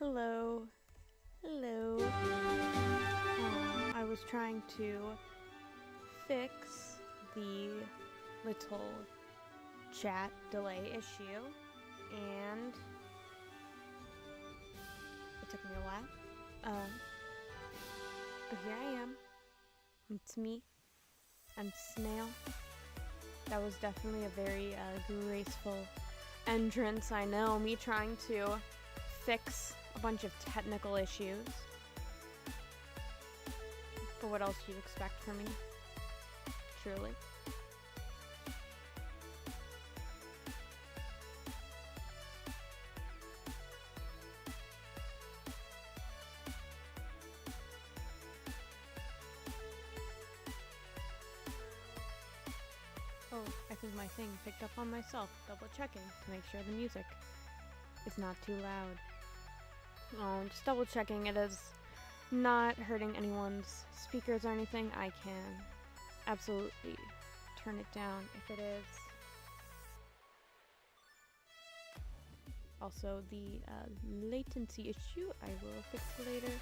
Hello. Hello. I was trying to fix the little chat delay issue, and it took me a while. But here I am. It's me. I'm Snail. That was definitely a very graceful entrance. I know, me trying to fix a bunch of technical issues. But what else do you expect from me? Truly. Oh, I think my thing picked up on myself, double checking to make sure the music is not too loud. Oh, just double checking it is not hurting anyone's speakers or anything. I can absolutely turn it down if it is. Also, the latency issue, I will fix later.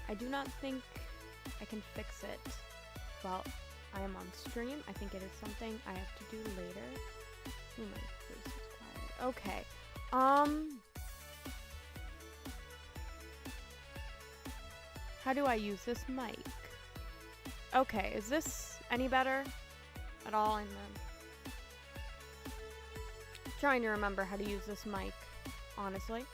I do not think I can fix it while I am on stream. I think it is something I have to do later. Ooh, my face is quiet. Okay. How do I use this mic? Okay, is this any better at all? I'm trying to remember how to use this mic, honestly.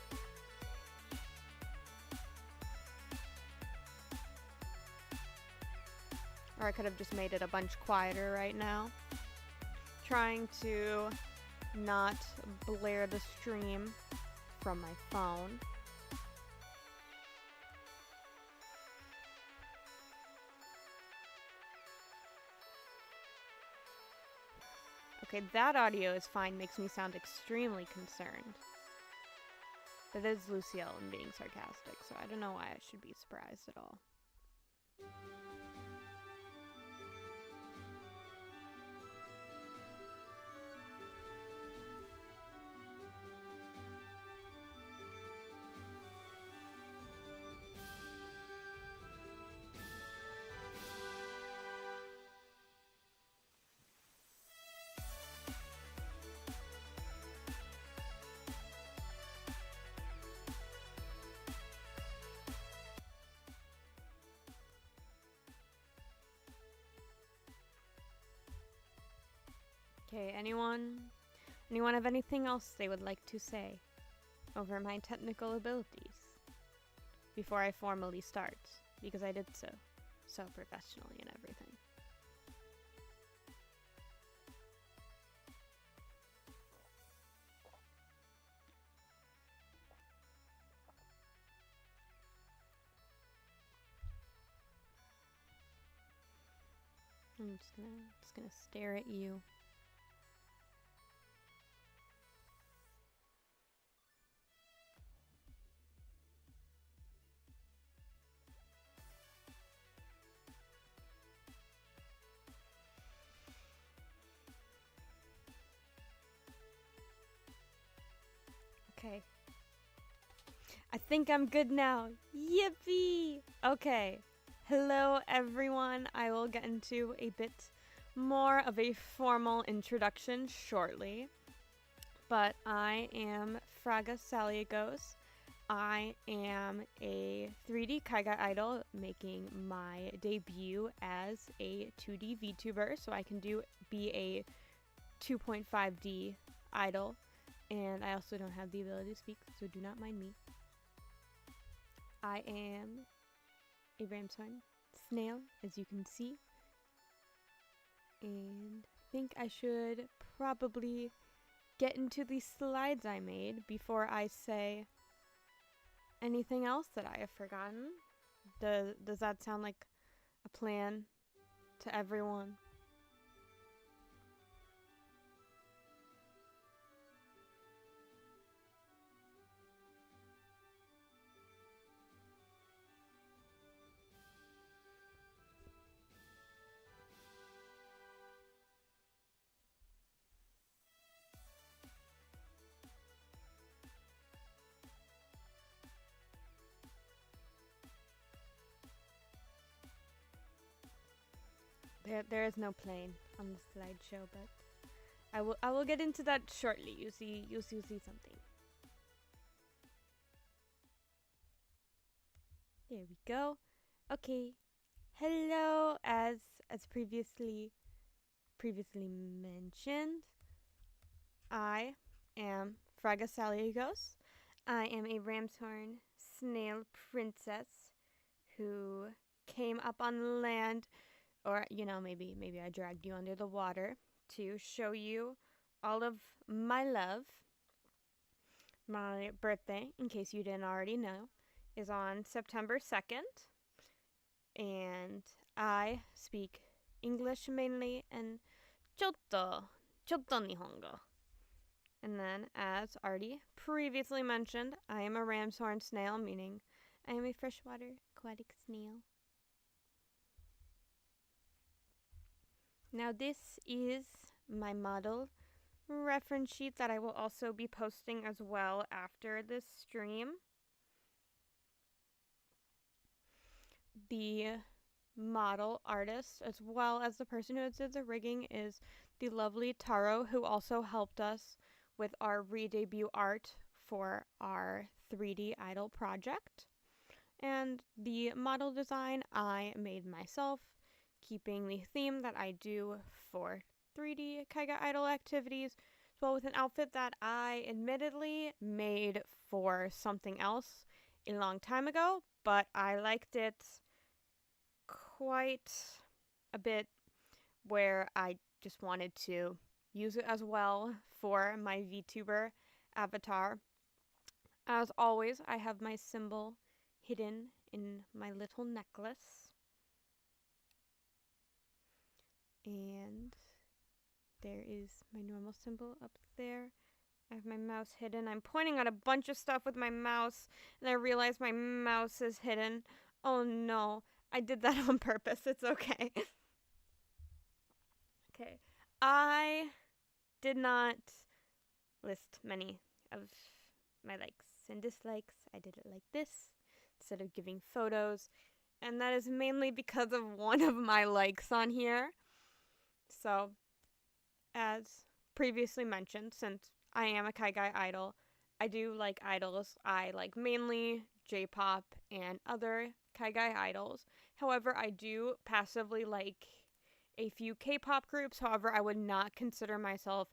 Or I could have just made it a bunch quieter right now. Trying to not blare the stream from my phone. Okay, that audio is fine, makes me sound extremely concerned. That is Lucille and being sarcastic, so I don't know why I should be surprised at all. Okay, anyone have anything else they would like to say over my technical abilities before I formally start? Because I did so professionally and everything. I'm just gonna stare at you. Okay. I think I'm good now. Yippee! Okay. Hello, everyone. I will get into a bit more of a formal introduction shortly. But I am Fraga Saliagos. I am a 3D Kaiga idol making my debut as a 2D VTuber, so I can be a 2.5D idol. And I also don't have the ability to speak, so do not mind me. I am a ramshorn snail, as you can see. And I think I should probably get into the slides I made before I say anything else that I have forgotten. Does that sound like a plan to everyone? There is no plane on the slideshow, but I will get into that shortly. You'll see something. There we go. Okay. Hello, as previously mentioned, I am Fraga Saliagos. I am a ramshorn snail princess who came up on land, or maybe I dragged you under the water to show you all of my love. My birthday, in case you didn't already know, is on September 2nd, and I speak English mainly and chotto nihongo. And then, as already previously mentioned, I am a ramshorn snail, meaning I am a freshwater aquatic snail. Now this is my model reference sheet that I will also be posting as well after this stream. The model artist, as well as the person who did the rigging, is the lovely Taro, who also helped us with our re-debut art for our 3D idol project. And the model design I made myself, keeping the theme that I do for 3D Kaiga idol activities, as well with an outfit that I admittedly made for something else a long time ago, but I liked it quite a bit, where I just wanted to use it as well for my VTuber avatar. As always, I have my symbol hidden in my little necklace. And there is my normal symbol up there. I have my mouse hidden. I'm pointing at a bunch of stuff with my mouse, and I realize my mouse is hidden. Oh no, I did that on purpose. It's okay. Okay, I did not list many of my likes and dislikes. I did it like this instead of giving photos, and that is mainly because of one of my likes on here. So, as previously mentioned, since I am a Kaigai idol, I do like idols. I like mainly J-pop and other Kaigai idols. However, I do passively like a few K-pop groups. However, I would not consider myself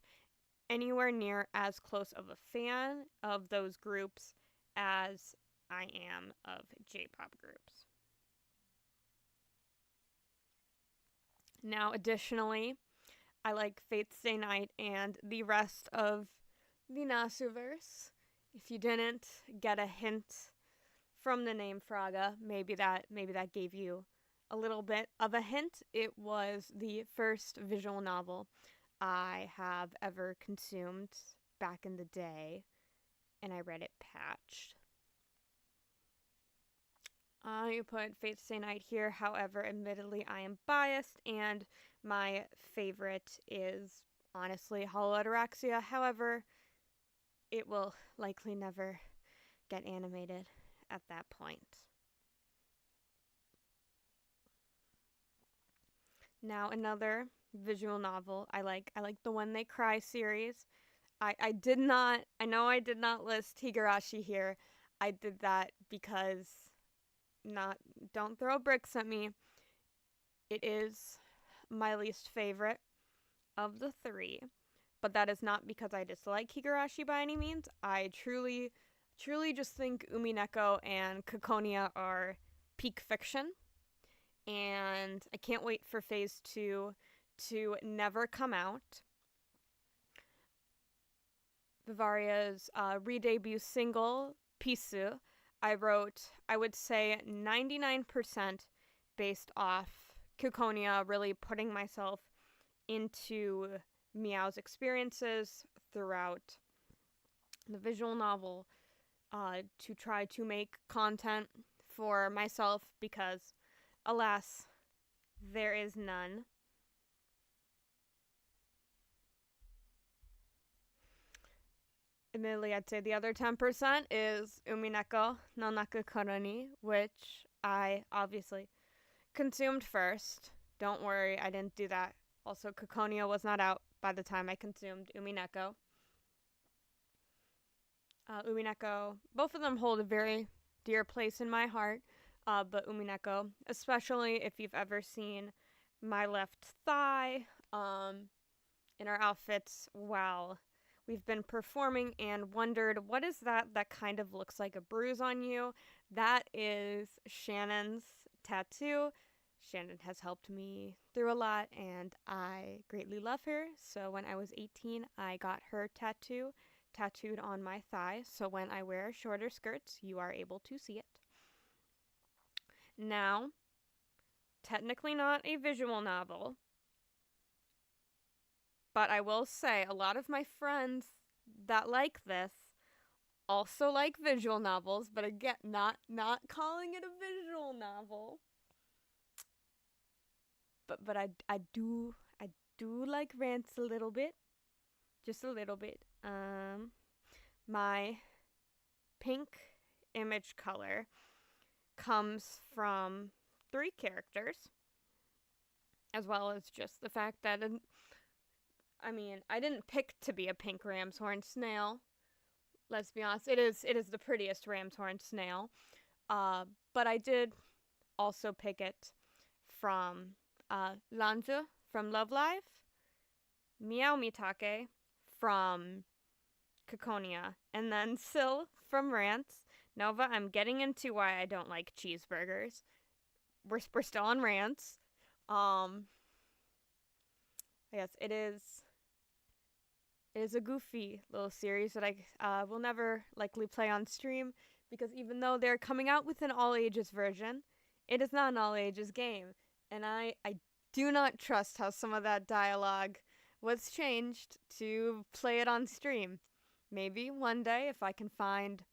anywhere near as close of a fan of those groups as I am of J-pop groups. Now, additionally, I like Fate Stay Night and the rest of the Nasuverse. If you didn't get a hint from the name Fraga, maybe that gave you a little bit of a hint. It was the first visual novel I have ever consumed back in the day, and I read it patched. I put Fate Stay Night here, however, admittedly I am biased, and my favorite is honestly Holotaraxia. However, it will likely never get animated at that point. Now, another visual novel I like the When They Cry series. I know I did not list Higurashi here. I did that because don't throw bricks at me. It is my least favorite of the three, but that is not because I dislike Higurashi by any means. I truly just think Umineko and Kokonia are peak fiction, and I can't wait for phase 2 to never come out. Vivaria's re-debut single, Pisu, I wrote, I would say 99% based off Kukonia, really putting myself into Meow's experiences throughout the visual novel to try to make content for myself, because alas, there is none. Admittedly, I'd say the other 10% is Umineko no Naku Koroni, which I obviously consumed first. Don't worry, I didn't do that. Also, Kokonia was not out by the time I consumed Umineko. Umineko, both of them hold a very dear place in my heart. But Umineko, especially if you've ever seen my left thigh in our outfits while we've been performing and wondered, what is that kind of looks like a bruise on you? That is Shannon's tattoo. Shannon has helped me through a lot, and I greatly love her. So when I was 18, I got her tattooed on my thigh. So when I wear shorter skirts, you are able to see it. Now, technically not a visual novel, but I will say a lot of my friends that like this also like visual novels, but again, not calling it a visual novel. But I do like rants a little bit, just a little bit. My pink image color comes from 3 characters, as well as just the fact that I didn't pick to be a pink ramshorn snail. Let's be honest, it is the prettiest ramshorn snail. But I did also pick it from Lanzu from Love Live, Meow Mitake from Kokonia, and then Sil from Rants. Nova, I'm getting into why I don't like cheeseburgers. We're still on Rants. Yes, it is a goofy little series that I will never likely play on stream, because even though they're coming out with an all ages version, it is not an all ages game. And I do not trust how some of that dialogue was changed to play it on stream. Maybe one day, if I can find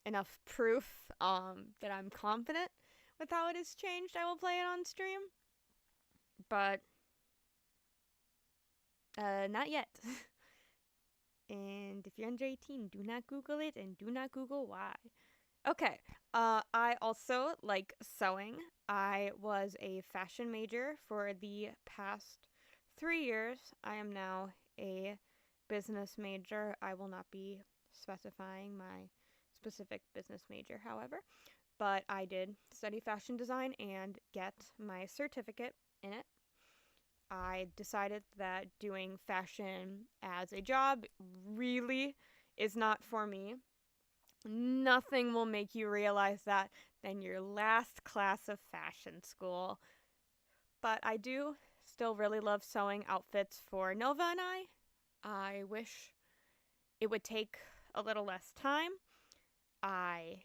enough proof that I'm confident with how it is changed, I will play it on stream. But not yet. And if you're under 18, do not Google it, and do not Google why. Okay, I also like sewing. I was a fashion major for the past 3 years. I am now a business major. I will not be specifying my specific business major, however, but I did study fashion design and get my certificate in it. I decided that doing fashion as a job really is not for me. Nothing will make you realize that than your last class of fashion school. But I do still really love sewing outfits for Nova and I. I wish it would take a little less time. I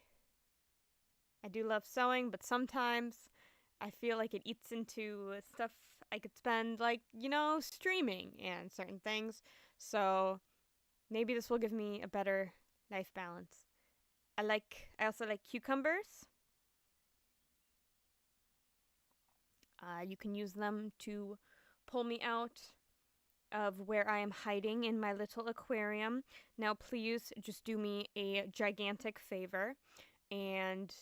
do love sewing, but sometimes I feel like it eats into stuff I could spend, like, streaming and certain things. So maybe this will give me a better life balance. I also like cucumbers. You can use them to pull me out of where I am hiding in my little aquarium. Now, please just do me a gigantic favor and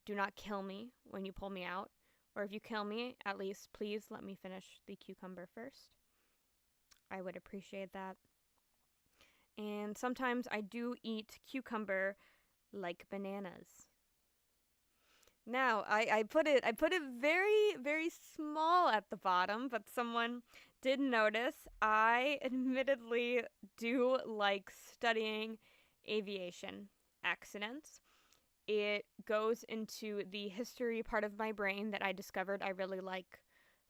do not kill me when you pull me out. Or if you kill me, at least please let me finish the cucumber first. I would appreciate that. And sometimes I do eat cucumber like bananas. Now, I put it very, very small at the bottom, but someone did notice. I admittedly do like studying aviation accidents. It goes into the history part of my brain that I discovered I really like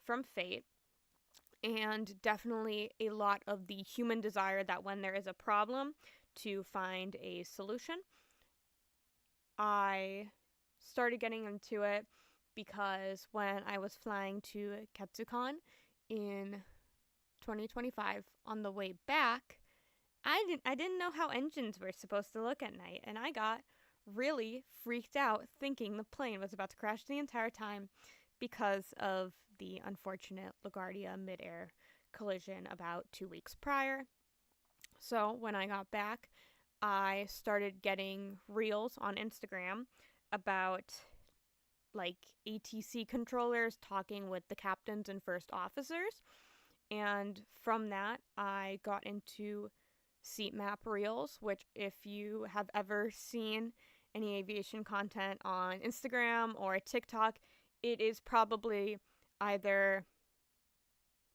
from Fate. And definitely a lot of the human desire that when there is a problem, to find a solution. I started getting into it because when I was flying to Katsucon in 2025 on the way back, I didn't know how engines were supposed to look at night, and I got really freaked out thinking the plane was about to crash the entire time because of the unfortunate LaGuardia mid-air collision about 2 weeks prior. So when I got back, I started getting reels on Instagram about like ATC controllers talking with the captains and first officers. And from that, I got into seat map reels, which, if you have ever seen any aviation content on Instagram or TikTok, it is probably either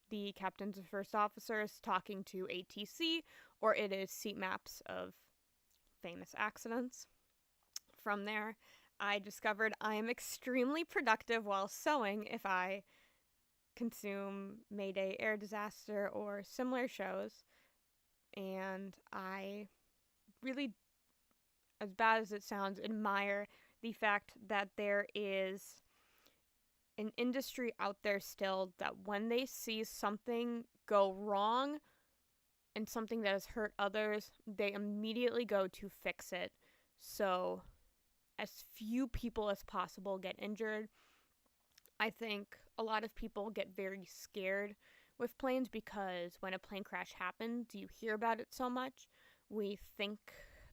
the captains and first officers talking to ATC, or it is seat maps of famous accidents. From there, I discovered I am extremely productive while sewing if I consume Mayday Air Disaster or similar shows. And I really, as bad as it sounds, admire the fact that there is an industry out there still that when they see something go wrong and something that has hurt others, they immediately go to fix it. So as few people as possible get injured. I think a lot of people get very scared with planes because when a plane crash happens, you hear about it so much. We think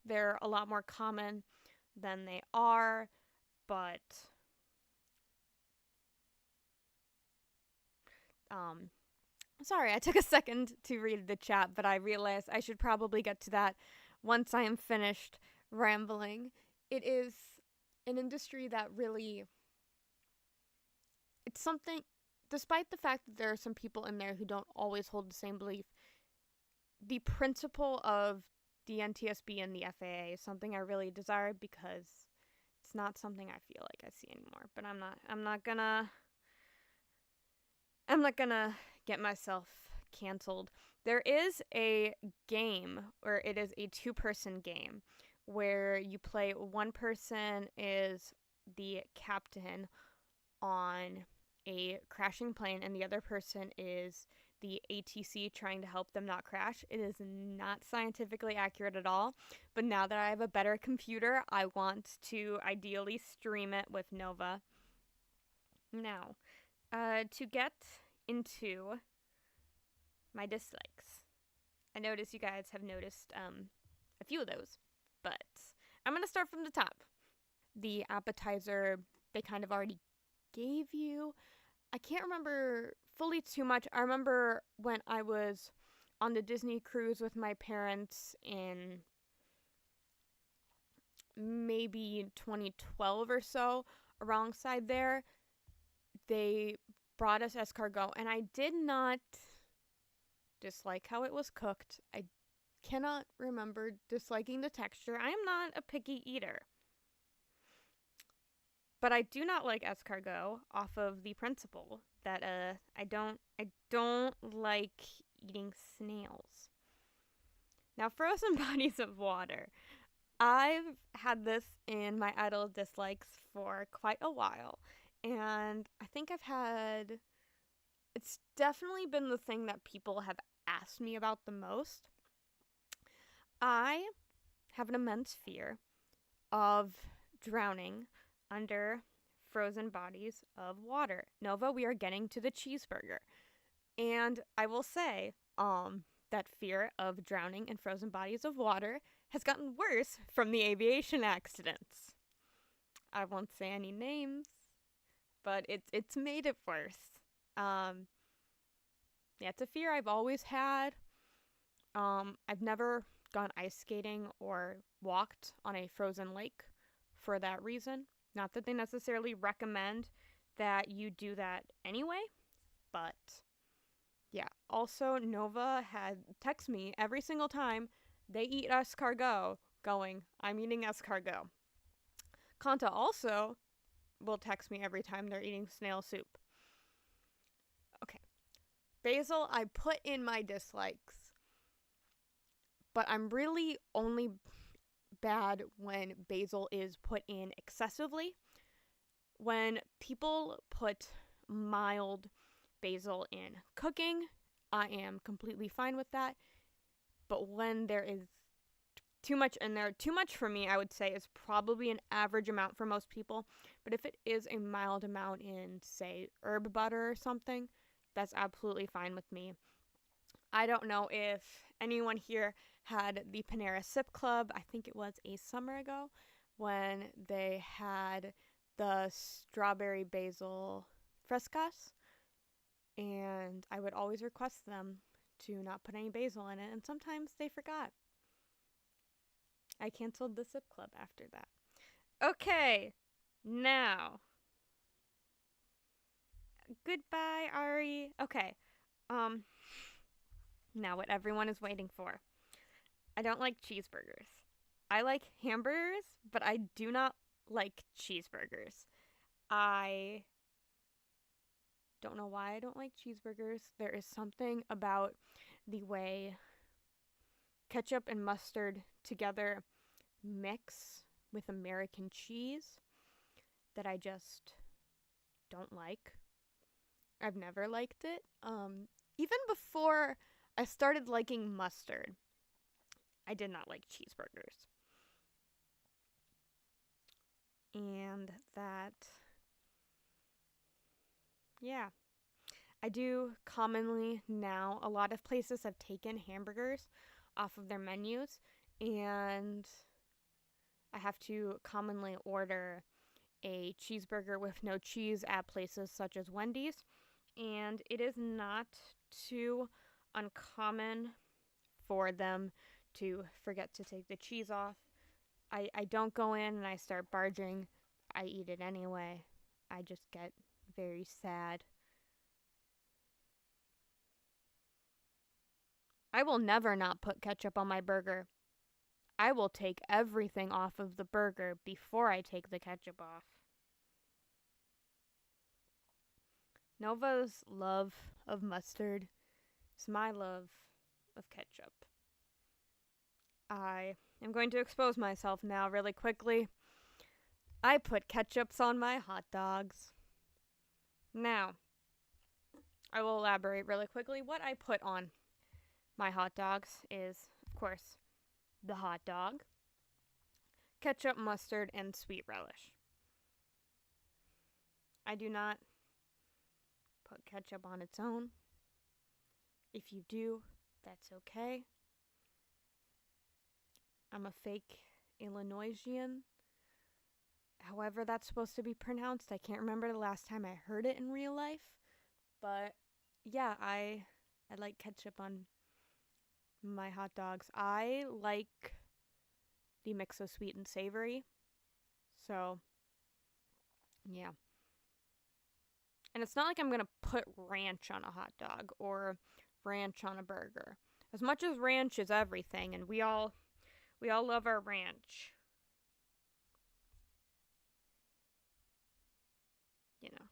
they're a lot more common than they are, but sorry, I took a second to read the chat, but I realized I should probably get to that once I am finished rambling. It is an industry that really, it's something, despite the fact that there are some people in there who don't always hold the same belief, the principle of the NTSB and the FAA is something I really desire because it's not something I feel like I see anymore. But I'm not gonna get myself canceled. There is a game, or it is a 2-person game, where you play, one person is the captain on a crashing plane and the other person is the ATC trying to help them not crash. It is not scientifically accurate at all, but now that I have a better computer, I want to ideally stream it with Nova. Now, to get into my dislikes, I notice you guys have noticed a few of those, but I'm going to start from the top. The appetizer they kind of already gave you. I can't remember fully too much. I remember when I was on the Disney cruise with my parents in maybe 2012 or so, alongside there, they brought us escargot, and I did not dislike how it was cooked. I cannot remember disliking the texture. I am not a picky eater. But I do not like escargot off of the principle that I don't like eating snails. Now, frozen bodies of water. I've had this in my idle dislikes for quite a while, and I think it's definitely been the thing that people have asked me about the most. I have an immense fear of drowning under frozen bodies of water. Nova, we are getting to the cheeseburger. And I will say, that fear of drowning in frozen bodies of water has gotten worse from the aviation accidents. I won't say any names, but it's made it worse. Yeah, it's a fear I've always had. I've never gone ice skating or walked on a frozen lake for that reason. Not that they necessarily recommend that you do that anyway, but yeah. Also, Nova had text me every single time they eat escargot, going, I'm eating escargot. Kanta also will text me every time they're eating snail soup. Okay. Basil, I put in my dislikes, but I'm really only bad when basil is put in excessively. When people put mild basil in cooking, I am completely fine with that. But when there is too much in there, too much for me, I would say, is probably an average amount for most people. But if it is a mild amount in, say, herb butter or something, that's absolutely fine with me. I don't know if anyone here had the Panera Sip Club. I think it was a summer ago when they had the strawberry basil frescas, and I would always request them to not put any basil in it, and sometimes they forgot. I canceled the sip club after that. Okay, now. Goodbye, Ari. Okay, um, now what everyone is waiting for. I don't like cheeseburgers. I like hamburgers, but I do not like cheeseburgers. I don't know why I don't like cheeseburgers. There is something about the way ketchup and mustard together mix with American cheese that I just don't like. I've never liked it. Even before I started liking mustard, I did not like cheeseburgers. And that, yeah. I do commonly now, a lot of places have taken hamburgers off of their menus, and I have to commonly order a cheeseburger with no cheese at places such as Wendy's, and it is not too uncommon for them to forget to take the cheese off. I don't go in and I start barging. I eat it anyway. I just get very sad. I will never not put ketchup on my burger. I will take everything off of the burger before I take the ketchup off. Nova's love of mustard is my love of ketchup. I am going to expose myself now really quickly. I put ketchups on my hot dogs. Now, I will elaborate really quickly. What I put on my hot dogs is, of course, the hot dog, ketchup, mustard, and sweet relish. I do not put ketchup on its own. If you do, that's okay. I'm a fake Illinoisian. However that's supposed to be pronounced. I can't remember the last time I heard it in real life. But yeah, I like ketchup on my hot dogs. I like the mix of sweet and savory. So, yeah. And it's not like I'm going to put ranch on a hot dog or ranch on a burger. As much as ranch is everything, and we all love our ranch. You know.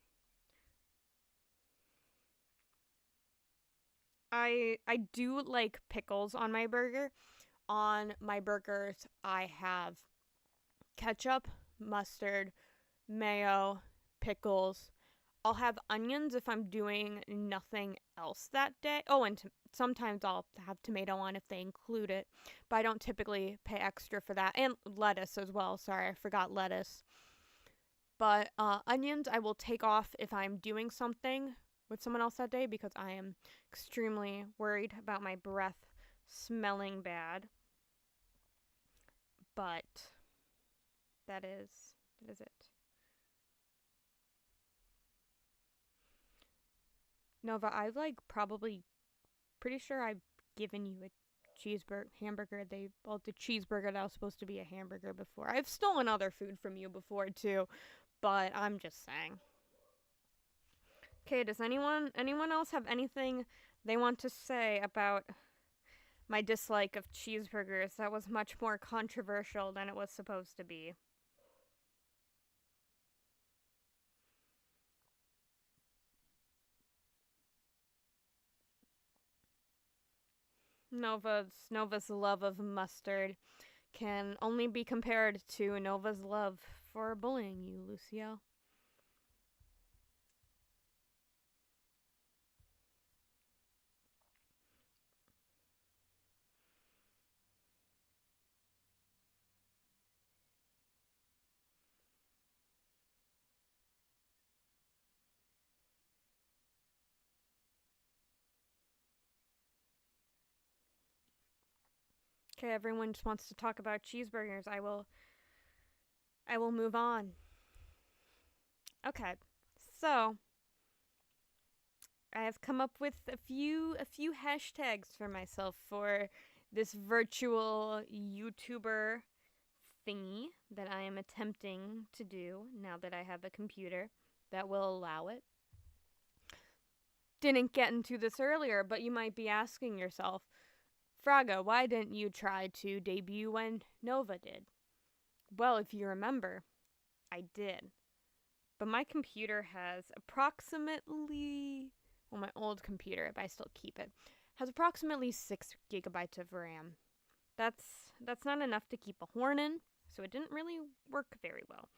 I do like pickles on my burger. On my burgers, I have ketchup, mustard, mayo, pickles. I'll have onions if I'm doing nothing else that day. Oh, and sometimes I'll have tomato on if they include it, but I don't typically pay extra for that. And lettuce as well. Sorry, I forgot lettuce. But onions I will take off if I'm doing something with someone else that day because I am extremely worried about my breath smelling bad. But that is it. Nova, I've probably pretty sure I've given you a hamburger. The cheeseburger that was supposed to be a hamburger before. I've stolen other food from you before too, but I'm just saying. Okay, does anyone else have anything they want to say about my dislike of cheeseburgers? That was much more controversial than it was supposed to be. Nova's love of mustard can only be compared to Nova's love for bullying you, Lucio. Okay, everyone just wants to talk about cheeseburgers. I will move on. Okay, so I have come up with a few hashtags for myself for this virtual YouTuber thingy that I am attempting to do now that I have a computer that will allow it. Didn't get into this earlier, but you might be asking yourself, Fraga, why didn't you try to debut when Nova did? Well, if you remember, I did. But my computer has approximately, well, my old computer, but I still keep it, has approximately 6 gigabytes of RAM. That's not enough to keep a horn in, so it didn't really work very well.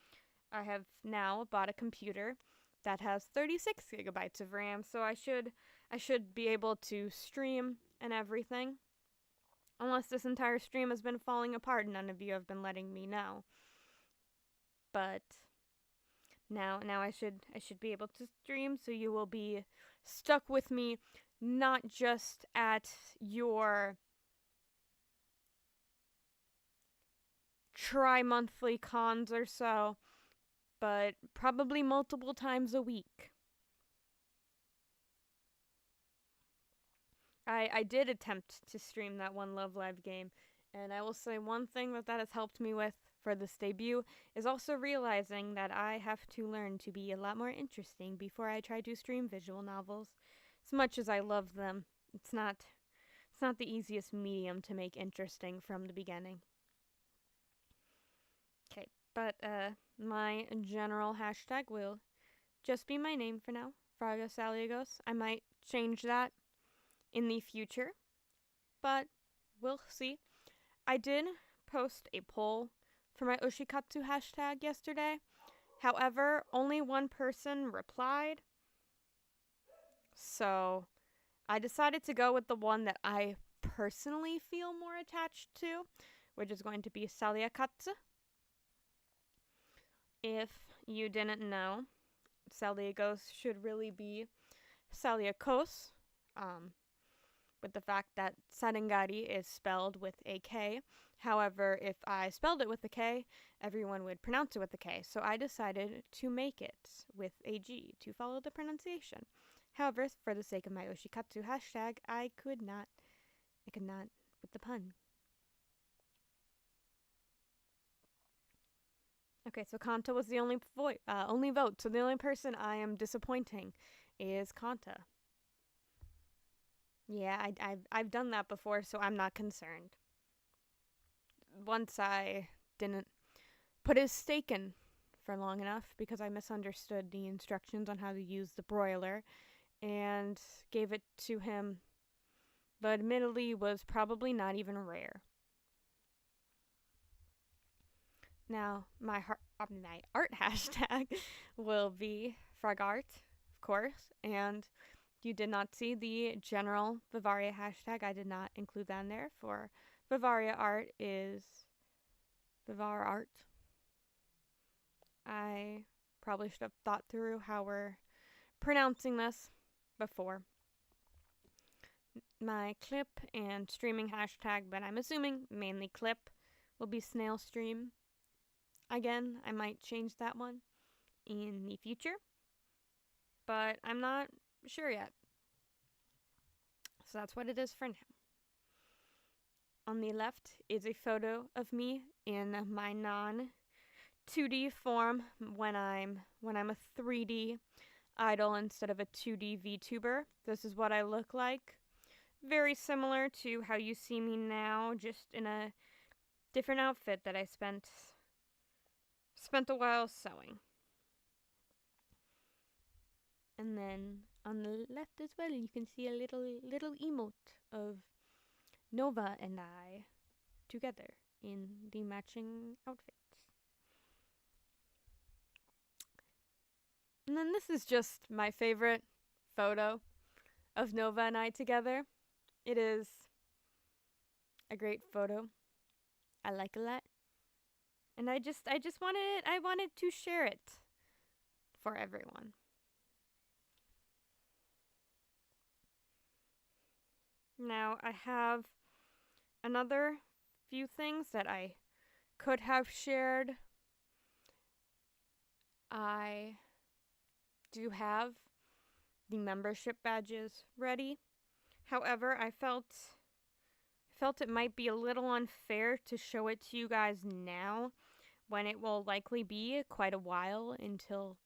I have now bought a computer that has 36 gigabytes of RAM, so I should be able to stream and everything. Unless this entire stream has been falling apart, none of you have been letting me know. But now I should be able to stream, so you will be stuck with me not just at your tri-monthly cons or so, but probably multiple times a week. I did attempt to stream that one Love Live game, and I will say one thing that has helped me with for this debut is also realizing that I have to learn to be a lot more interesting before I try to stream visual novels. As much as I love them, it's not the easiest medium to make interesting from the beginning. Okay, but my general hashtag will just be my name for now, Fraga Saliagos. I might change that in the future, but we'll see. I did post a poll for my Oshikatsu hashtag yesterday. However, only one person replied. So I decided to go with the one that I personally feel more attached to, which is going to be Saliakatsu. If you didn't know, Saliagos should really be Saliakos, with the fact that Sarengari is spelled with a K. However, if I spelled it with a K, everyone would pronounce it with a K. So I decided to make it with a G to follow the pronunciation. However, for the sake of my Oshikatsu hashtag, I could not with the pun. Okay, so Kanta was the only vote. So the only person I am disappointing is Kanta. Yeah, I've done that before, so I'm not concerned. Once I didn't put his steak in for long enough because I misunderstood the instructions on how to use the broiler and gave it to him, but admittedly was probably not even rare. Now, my art hashtag will be fragart, of course, and you did not see the general Bavaria hashtag. I did not include that in there. For Bavaria art is Bavar art. I probably should have thought through how we're pronouncing this before. My clip and streaming hashtag, but I'm assuming mainly clip, will be Snail Stream. Again, I might change that one in the future, but I'm not sure yet. So that's what it is for now. On the left is a photo of me in my non 2D form when I'm a 3D idol instead of a 2D VTuber. This is what I look like. Very similar to how you see me now, just in a different outfit that I spent a while sewing. And then on the left as well, you can see a little emote of Nova and I together in the matching outfits. And then this is just my favorite photo of Nova and I together. It is a great photo. I like a lot. And I wanted to share it for everyone. Now, I have another few things that I could have shared. I do have the membership badges ready. However, I felt it might be a little unfair to show it to you guys now when it will likely be quite a while until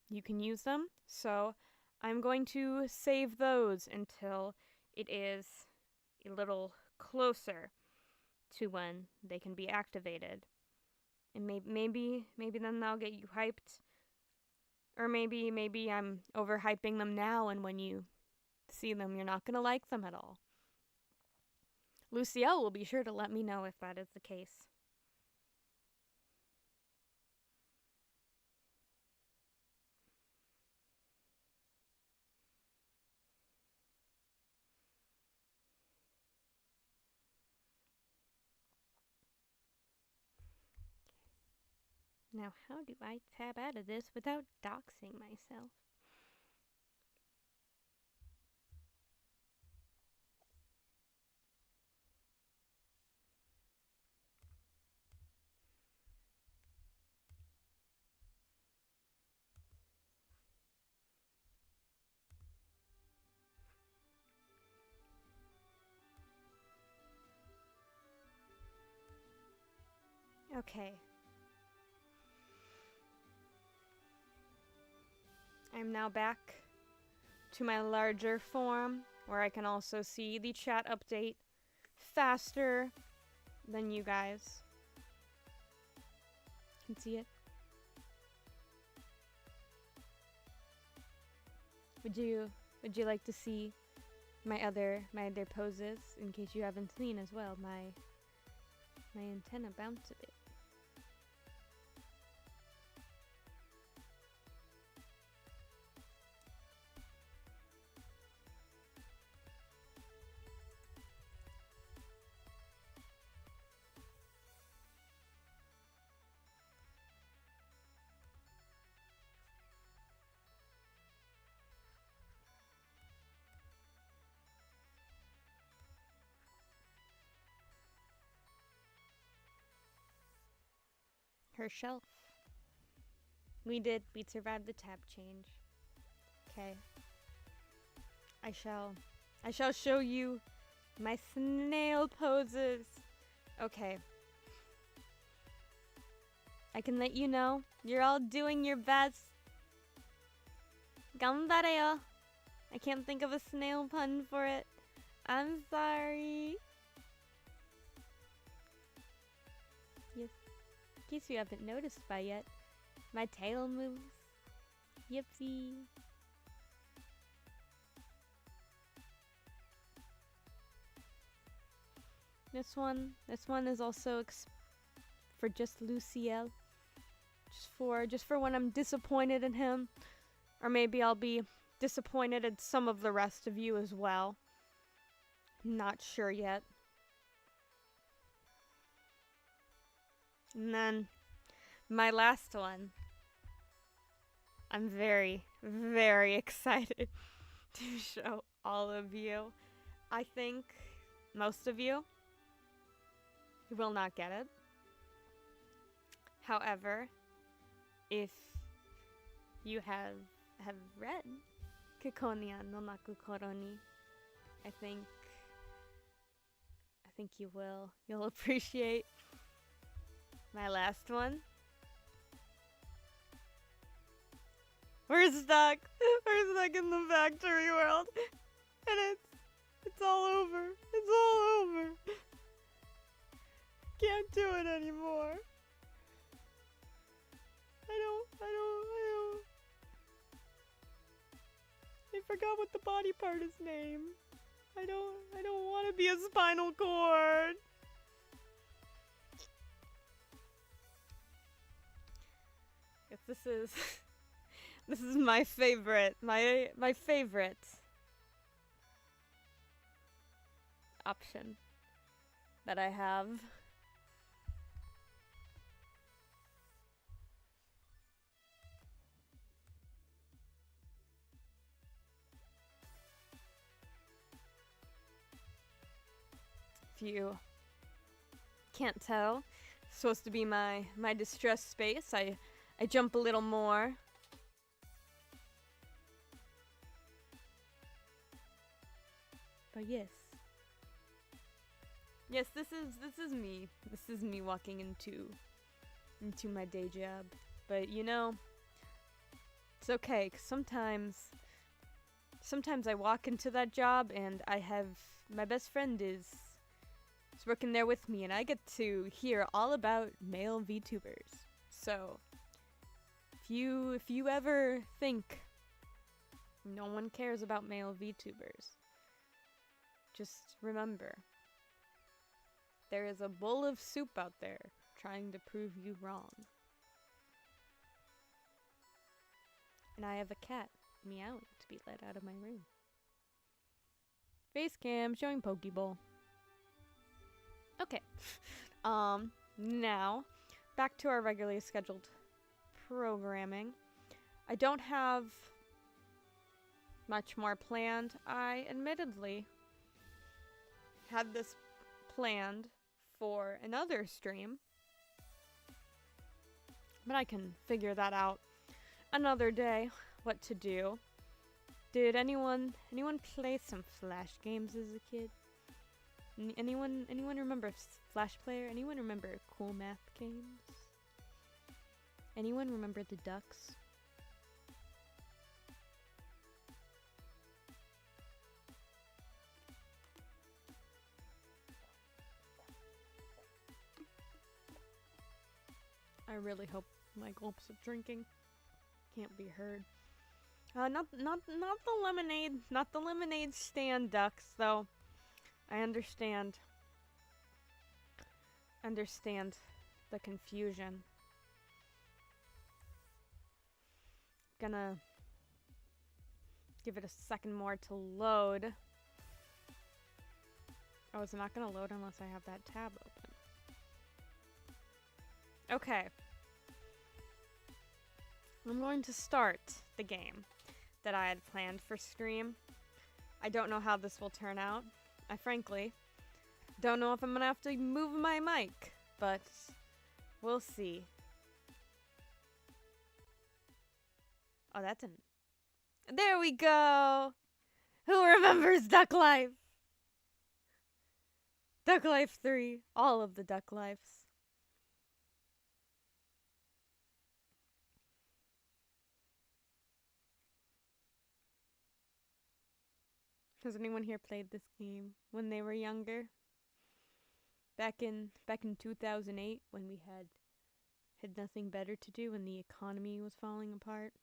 you can use them. So I'm going to save those until it is a little closer to when they can be activated. And maybe then they'll get you hyped. Or maybe I'm overhyping them now, and when you see them, you're not going to like them at all. Lucielle will be sure to let me know if that is the case. Now, how do I tab out of this without doxing myself? Okay. I'm now back to my larger form, where I can also see the chat update faster than you guys can see it. Would you like to see my other poses in case you haven't seen as well? My antenna bounce a bit. Her shelf. We survived the tab change. Okay. I shall show you my snail poses. Okay. I can let you know you're all doing your best. Ganbareyo. I can't think of a snail pun for it. I'm sorry. Yes. In case you haven't noticed by yet, my tail moves. Yipsy. This one is also for just Luciel. Just for when I'm disappointed in him, or maybe I'll be disappointed in some of the rest of you as well. Not sure yet. And then my last one. I'm very, very excited to show all of you. I think most of you will not get it. However, if you have read Kikonia no Naku Koroni, I think you'll appreciate my last one. We're stuck in the factory world, and it's all over. It's all over. Can't do it anymore. I don't. I forgot what the body part is named. I don't want to be a spinal cord. If this is my favorite, my favorite option that I have. If you can't tell, it's supposed to be my distress space. I jump a little more Oh yes. Yes, this is me. This is me walking into my day job. But you know, it's okay, 'cause sometimes I walk into that job and I have my best friend is working there with me, and I get to hear all about male VTubers. So if you ever think no one cares about male VTubers, just remember, there is a bowl of soup out there trying to prove you wrong. And I have a cat meowing to be let out of my room. Face cam showing Pokeball. Okay. Now, back to our regularly scheduled programming. I don't have much more planned. I admittedly had this planned for another stream, but I can figure that out another day, what to do. Did anyone play some Flash games as a kid? Anyone remember Flash Player? Anyone remember Cool Math games? Anyone remember the Ducks? I really hope my gulps of drinking can't be heard. Not the lemonade stand ducks though. I understand the confusion. Gonna give it a second more to load. Oh, it's not gonna load unless I have that tab open. Okay. I'm going to start the game that I had planned for stream. I don't know how this will turn out. I frankly don't know if I'm gonna have to move my mic, but we'll see. Oh, that's an... There we go! Who remembers Duck Life? Duck Life 3. All of the Duck Lives. Has anyone here played this game when they were younger? Back in 2008 when we had nothing better to do when the economy was falling apart?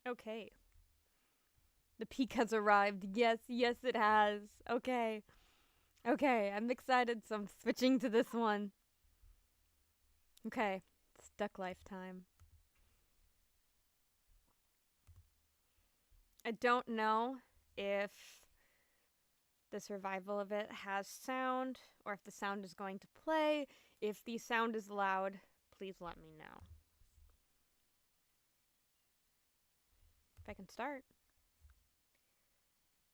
Okay. The peak has arrived. Yes, yes it has. Okay. Okay, I'm excited, so I'm switching to this one. Okay, it's Duck Life time. I don't know if the survival of it has sound, or if the sound is going to play. If the sound is loud, please let me know. If I can start.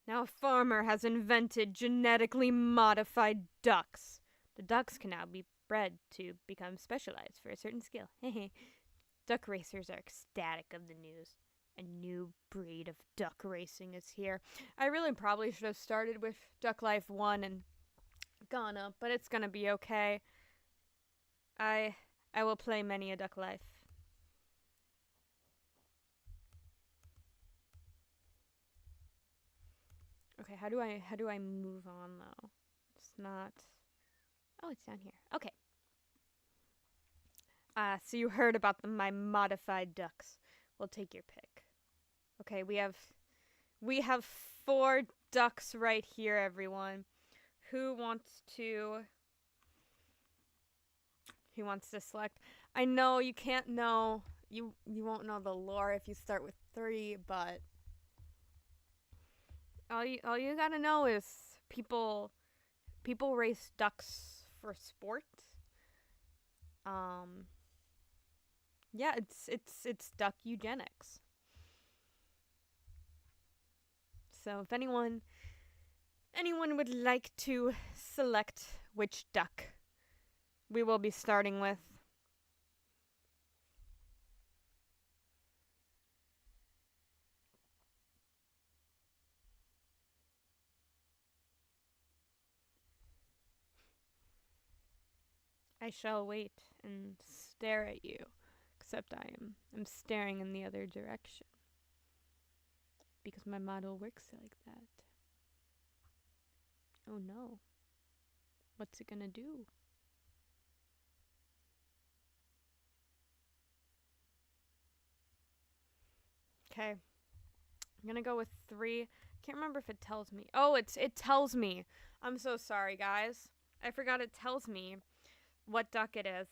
Now a farmer has invented genetically modified ducks. The ducks can now be bred to become specialized for a certain skill. Duck racers are ecstatic of the news. A new breed of duck racing is here. I really probably should have started with Duck Life 1 and gone up, but it's gonna be okay. I will play many a Duck Life. Okay, how do I move on though? It's not... Oh, it's down here. Okay. So you heard about my modified ducks. We'll take your pick. Okay, we have 4 ducks right here, everyone. Who wants to He wants to select. I know you can't know. You won't know the lore if you start with 3, but all you gotta know is people race ducks for sport. Yeah, it's duck eugenics. So if anyone would like to select which duck we will be starting with. I shall wait and stare at you, except I'm staring in the other direction. Because my model works like that. Oh no. What's it gonna do? Okay. I'm gonna go with 3. Can't remember if it tells me. Oh, it tells me. I'm so sorry, guys. I forgot it tells me what duck it is.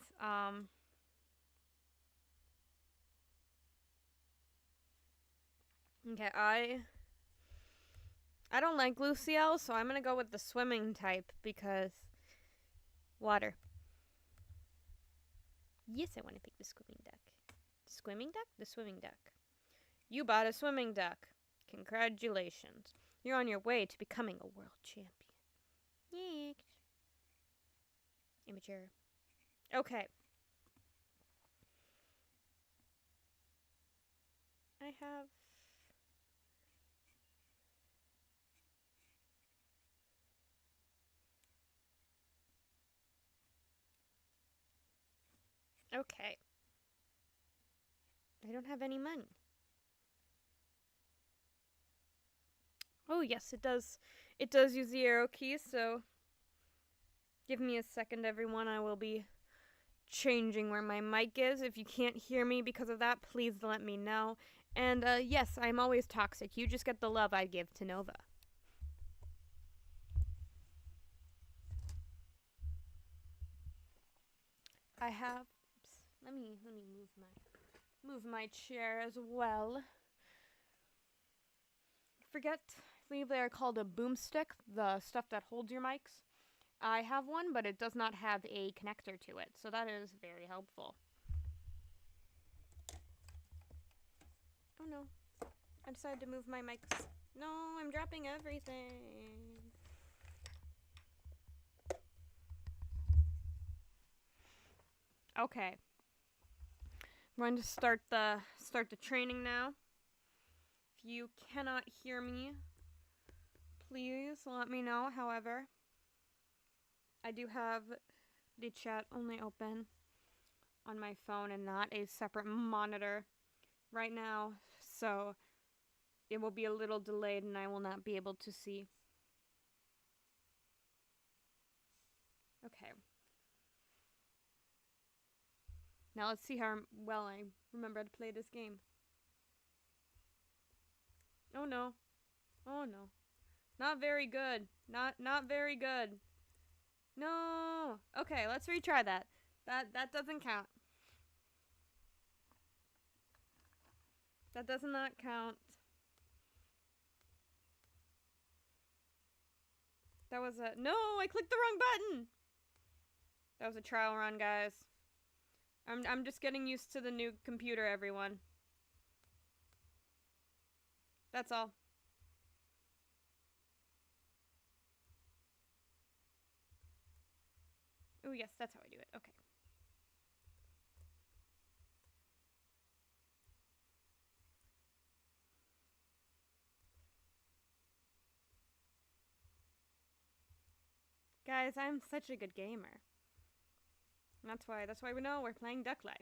Okay, I don't like Luciel, so I'm gonna go with the swimming type because water. Yes, I want to pick the swimming duck. Swimming duck? The swimming duck. You bought a swimming duck. Congratulations. You're on your way to becoming a world champion. Yeek. Immature. Okay. I have... Okay. I don't have any money. Oh, yes, it does. It does use the arrow key, so... Give me a second, everyone. I will be changing where my mic is. If you can't hear me because of that, please let me know. And, yes, I'm always toxic. You just get the love I give to Nova. I have... Oops, let me move my chair as well. I believe they are called a boomstick, the stuff that holds your mics. I have one, but it does not have a connector to it, so that is very helpful. Oh no, I decided to move my mics. No, I'm dropping everything. Okay. I'm going to start the training now. If you cannot hear me, please let me know. However, I do have the chat only open on my phone and not a separate monitor right now, so it will be a little delayed and I will not be able to see. Okay. Now let's see how well I remember to play this game. Oh no. Oh no. Not very good. Not very good. No. Okay, let's retry that. That doesn't count. That does not count. That was a... No, I clicked the wrong button. That was a trial run, guys. I'm just getting used to the new computer, everyone. That's all. Oh, yes, that's how I do it. Okay. Guys, I'm such a good gamer. That's why we know we're playing Duck Life.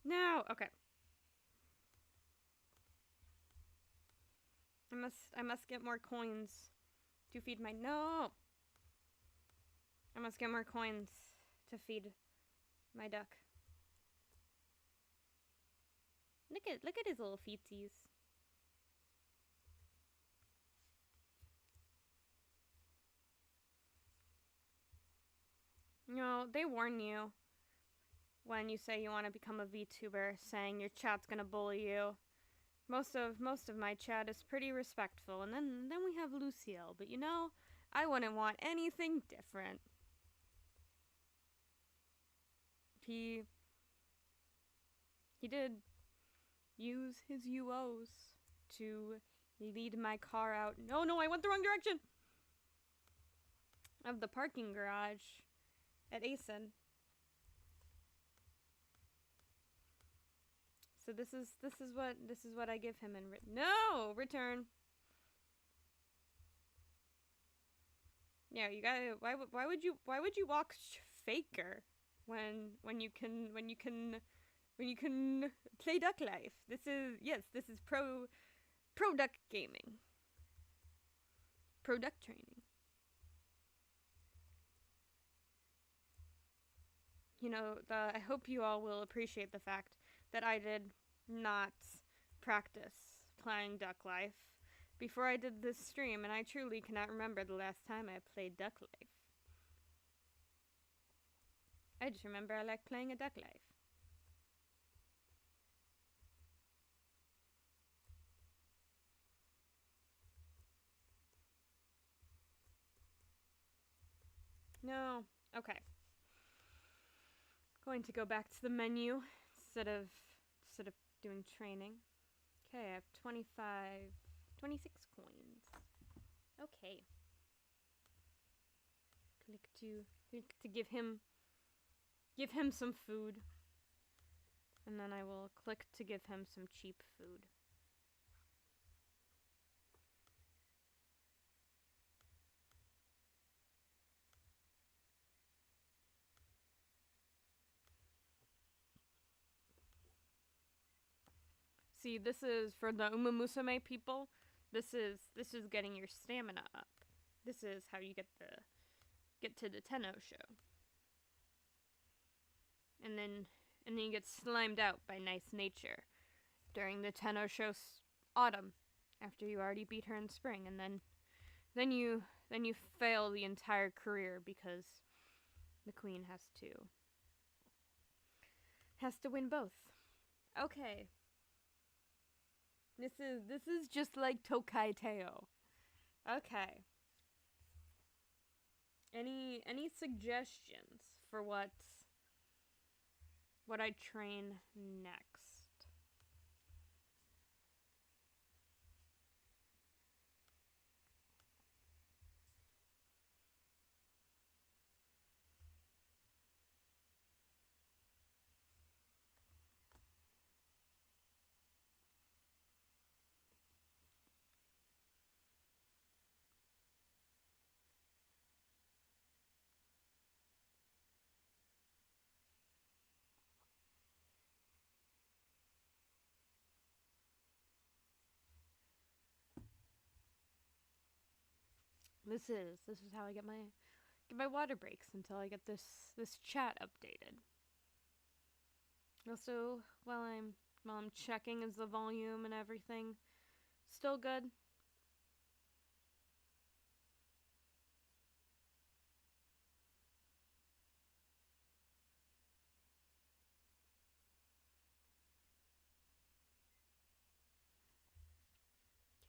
No, okay. I must get more coins to feed my... No! I must get more coins to feed my duck. Look at his little feetsies. You know, they warn you when you say you want to become a VTuber, saying your chat's gonna bully you. Most of my chat is pretty respectful, and then we have Lucille, but you know, I wouldn't want anything different. He did use his UOs to lead my car out. No, I went the wrong direction. Of the parking garage at Asen. So this is what I give him in return. Yeah, you gotta. Why would you walk faker when you can play Duck Life? This is pro duck gaming. Pro duck training. You know, I hope you all will appreciate the fact that I did not practice playing Duck Life before I did this stream, and I truly cannot remember the last time I played Duck Life. I just remember I like playing a Duck Life. No. Okay. Going to go back to the menu instead of doing training. Okay, I have 26 coins. Okay. Click to give him some food. And then I will click to give him some cheap food. See, this is for the Umamusume people. This is getting your stamina up. This is how you get to the Tenno show. And then you get slimed out by nice nature during the Tenno show's autumn, after you already beat her in spring, and then you fail the entire career because the queen has to win both. Okay. This is just like Tokai Teo. Okay. Any suggestions for what I train next? This is how I get my water breaks until I get this chat updated. Also, while I'm checking, is the volume and everything still good?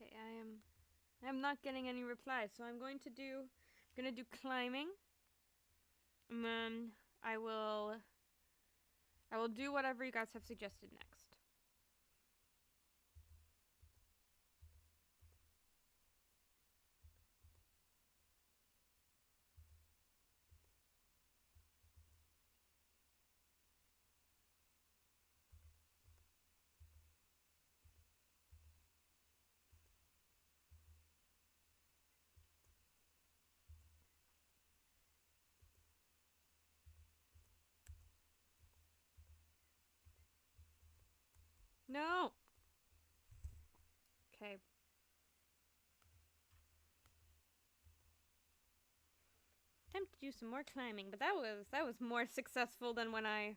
Okay, I'm not getting any replies, so I'm going to do climbing, and then I will do whatever you guys have suggested next. No. Okay. Time to do some more climbing, but that was more successful than when I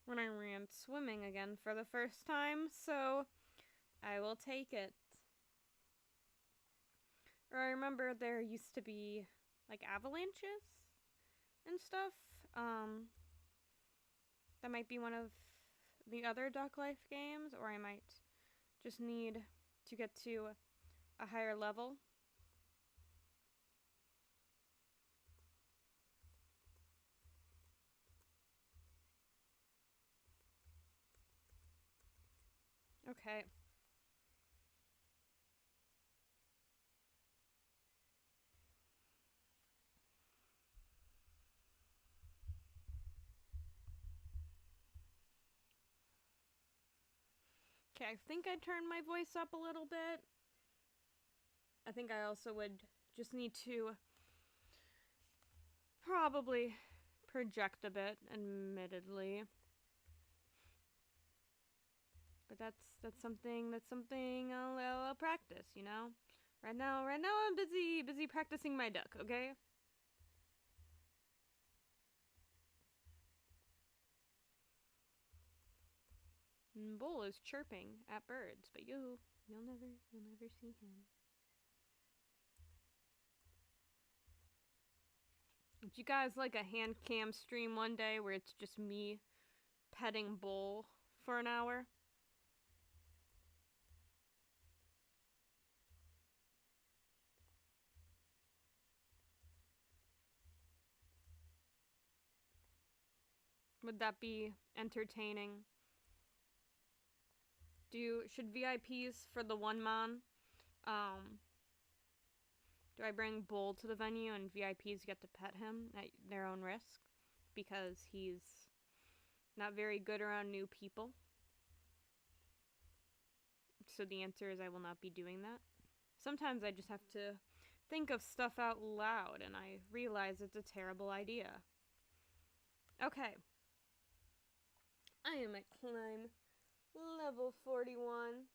ran swimming again for the first time, so I will take it. Or I remember there used to be like avalanches and stuff. That might be one of the other Duck Life games, or I might just need to get to a higher level. Okay. Okay, I think I turned my voice up a little bit. I think I also would just need to probably project a bit, admittedly. But that's something I'll practice, you know? Right now I'm busy practicing my duck, okay? And Bull is chirping at birds, but you'll never see him. Would you guys like a hand cam stream one day where it's just me petting Bull for an hour? Would that be entertaining? Should VIPs for the one man, do I bring Bull to the venue and VIPs get to pet him at their own risk? Because he's not very good around new people. So the answer is I will not be doing that. Sometimes I just have to think of stuff out loud and I realize it's a terrible idea. Okay. I am at climb level 41.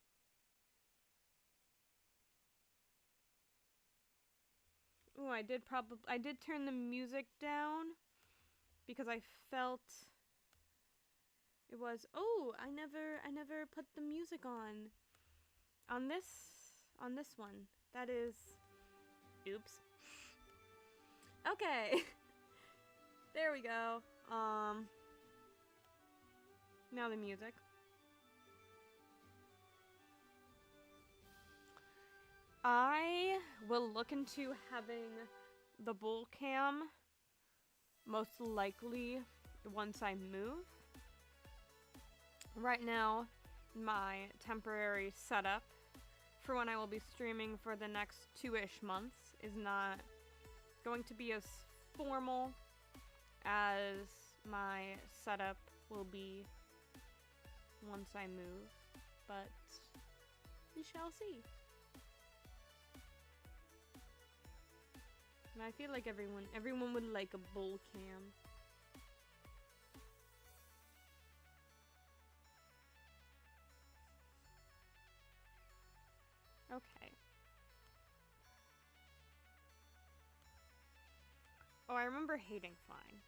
Oh, I did turn the music down because I felt it was, oh, I never put the music on this one. That is, oops. Okay. There we go. Now the music. I will look into having the Bull cam most likely once I move. Right now, my temporary setup for when I will be streaming for the next 2-ish months is not going to be as formal as my setup will be once I move, but we shall see. And I feel like everyone would like a Bull cam. Okay. Oh, I remember hating flying.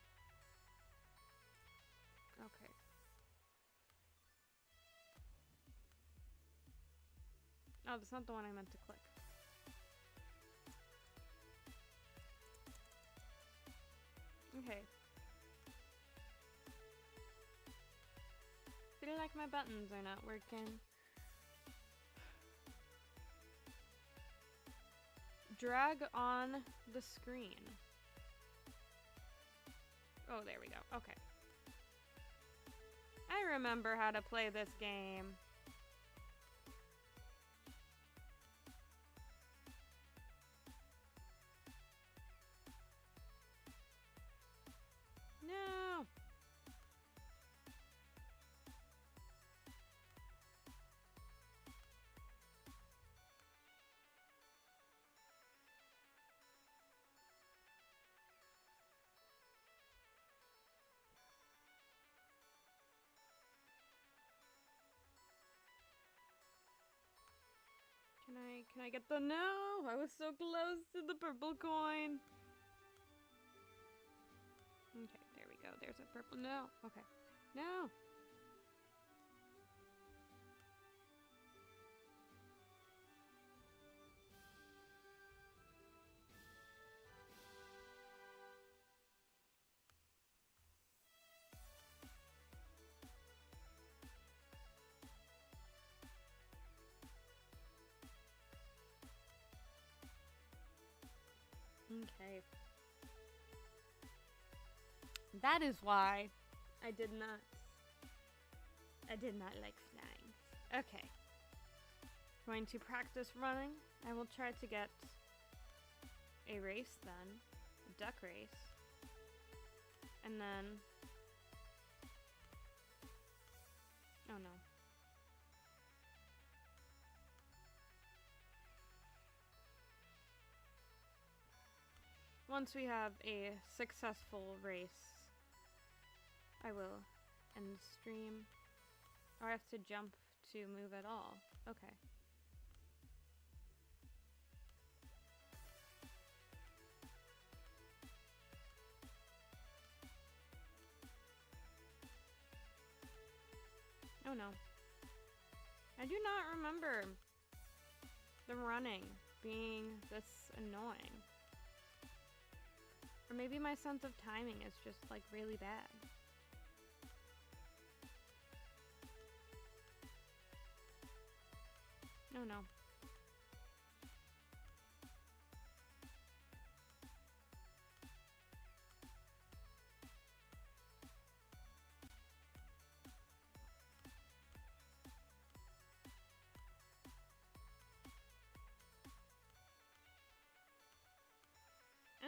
Okay. Oh, that's not the one I meant to click. Okay. Feel like my buttons are not working. Drag on the screen. Oh, there we go. Okay. I remember how to play this game. No. Can I get the no? I was so close to the purple coin. Okay, there we go. There's a purple no. Okay. No. Okay. That is why I did not like flying. Okay. Going to practice running. I will try to get a race then. A duck race. And then... Oh no. Once we have a successful race, I will end the stream. Or I have to jump to move at all. Okay. Oh no. I do not remember the running being this annoying. Or maybe my sense of timing is just like really bad. Oh no.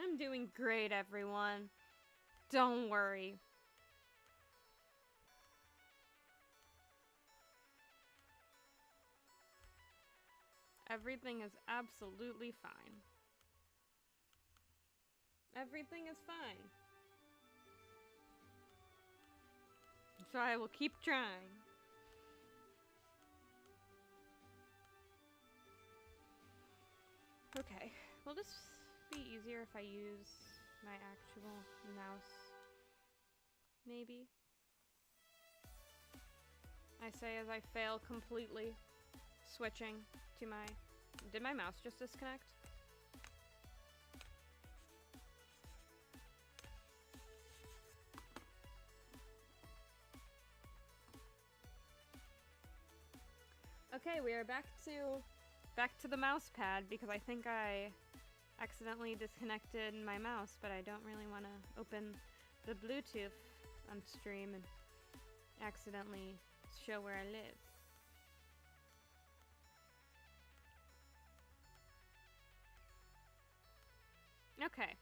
I'm doing great, everyone. Don't worry. Everything is absolutely fine. Everything is fine. So I will keep trying. Okay, will this be easier if I use my actual mouse? Maybe? I say as I fail completely. Switching to my... Did my mouse just disconnect? Okay, we are back to the mouse pad because I think I accidentally disconnected my mouse, but I don't really want to open the Bluetooth on stream and accidentally show where I live. Okay.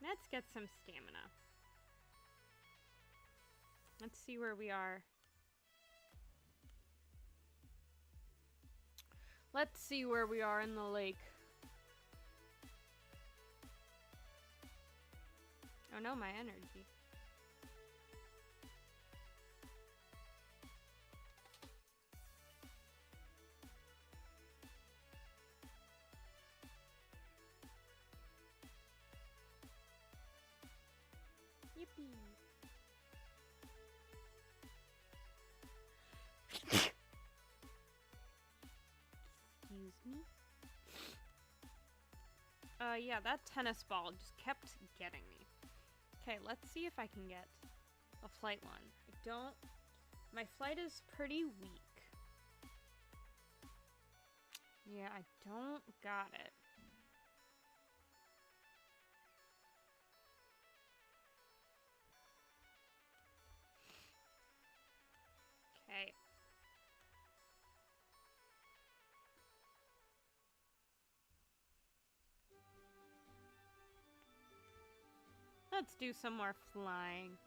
Let's get some stamina. Let's see where we are. Let's see where we are in the lake. Oh no, my energy. Yippee. Excuse me? Yeah, that tennis ball just kept getting me. Okay, let's see if I can get a flight one. My flight is pretty weak. Yeah, I don't got it. Okay. Let's do some more flying.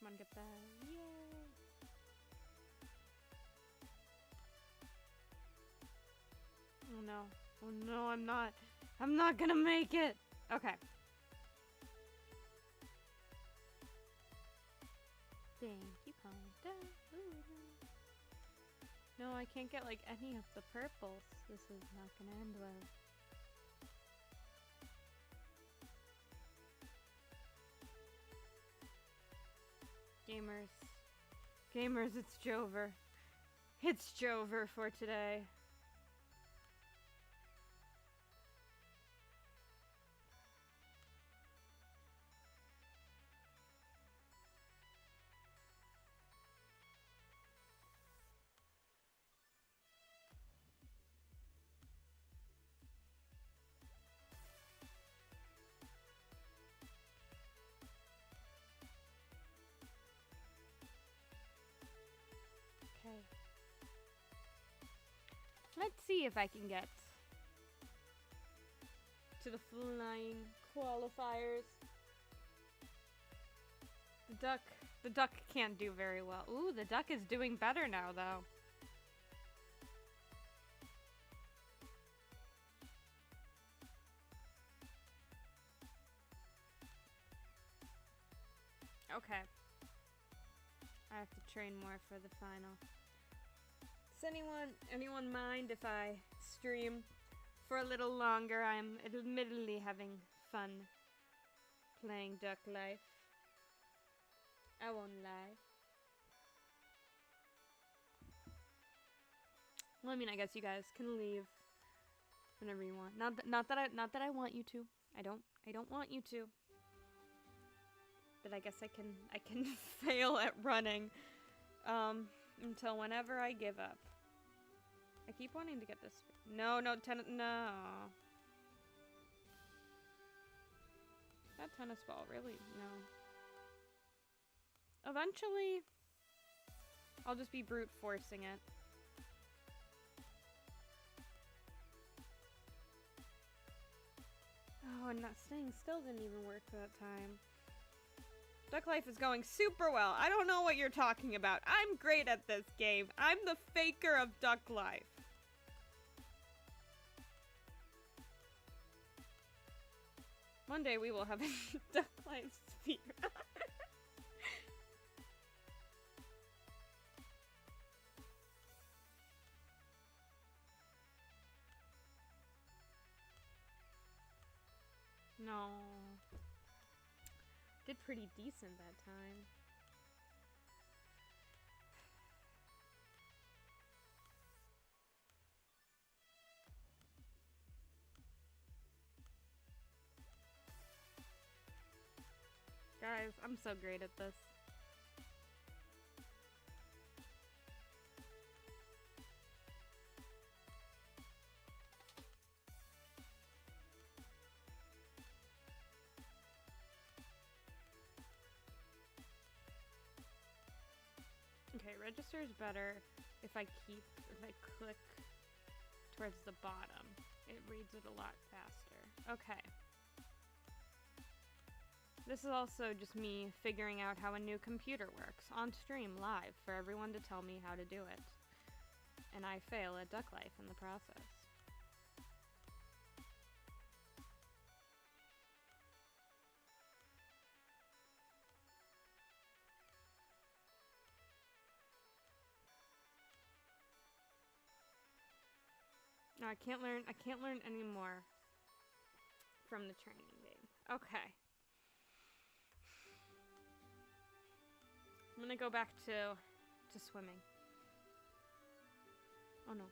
Come on, get that. Yay! Oh no. Oh no, I'm not gonna make it! Okay. Thank you, Panda. No, I can't get like any of the purples. This is not gonna end well. Gamers, it's Jover. It's Jover for today. Let's see if I can get to the flying qualifiers. The duck can't do very well. Ooh, the duck is doing better now, though. Okay. I have to train more for the final. Does anyone mind if I stream for a little longer? I'm admittedly having fun playing Duck Life. I won't lie. Well, I mean, I guess you guys can leave whenever you want. Not that I want you to. I don't want you to. But I guess I can fail at running until whenever I give up. I keep wanting to get this. No. That tennis ball, really? No. Eventually, I'll just be brute forcing it. Oh, and that staying still didn't even work that time. Duck Life is going super well. I don't know what you're talking about. I'm great at this game. I'm the faker of Duck Life. One day we will have a Duck Life speed. No. Did pretty decent that time. Guys, I'm so great at this. Okay, register is better if I click towards the bottom. It reads it a lot faster. Okay. This is also just me figuring out how a new computer works on stream live for everyone to tell me how to do it. And I fail at Duck Life in the process. No, I can't learn any more from the training game. Okay. I'm gonna go back to swimming. Oh no.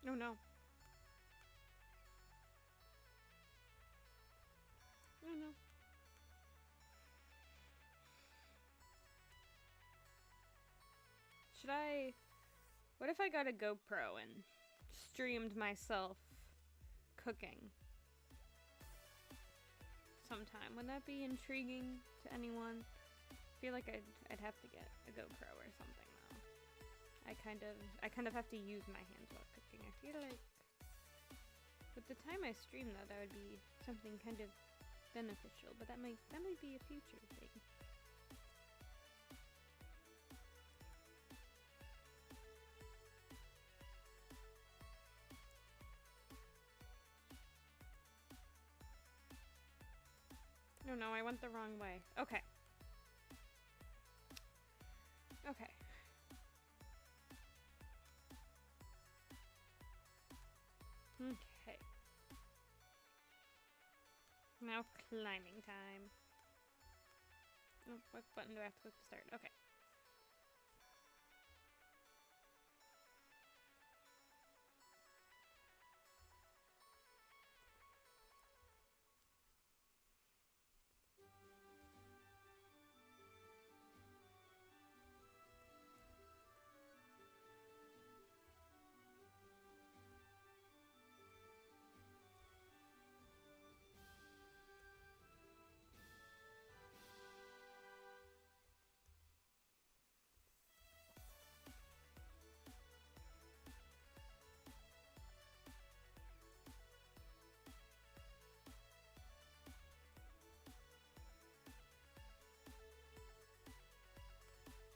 Oh no. Oh no. Should I... What if I got a GoPro and streamed myself cooking sometime? Wouldn't that be intriguing to anyone? I feel like I'd have to get a GoPro or something though. I kind of have to use my hands while cooking. I feel like with the time I stream though, that would be something kind of beneficial, but that might be a future thing. Oh no, I went the wrong way. Okay. Okay. Okay. Now climbing time. Oh, what button do I have to click to start? Okay.